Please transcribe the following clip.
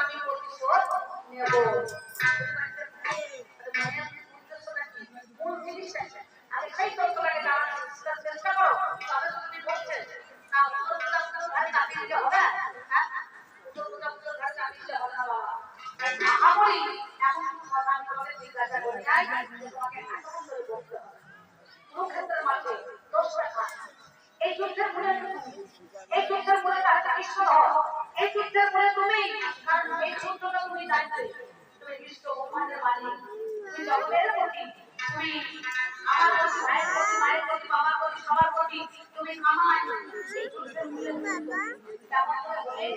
আমি প্রতিশোধ নেব। মূল জিনিসটা আমি সেই তথ্যটাকে জানার চেষ্টা করো, তবে তো তুমি বলছেন না উত্তর ঘরে চাপিয়ে দিতে হবে। হ্যাঁ, উত্তর ঘরে চাপিয়ে দিতে হবে না বাবা। না বলি এখন আমি তোমাকে জিজ্ঞাসা করি নাই তোমাকে এতক্ষণ ধরে বলতে হবে কুরুক্ষেত্রের মাঝে 10টা ঘাট। এই যুদ্ধের মূলে এই যুদ্ধের মূলে তারা ঈশ্বর হও, এই যুদ্ধের মূলে তুমি, কারণ এই যুদ্ধটা তুমি জানতে, তুমি বিশ্ব ব্রহ্মাণ্ডের মালিক, তুমি জগতের প্রতি, তুমি আমার প্রতি, ভাইয়ের প্রতি, মায়ের প্রতি, বাবার প্রতি, সবার প্রতি তুমি আমায় এই যুদ্ধের মূলে কেমন করে বলে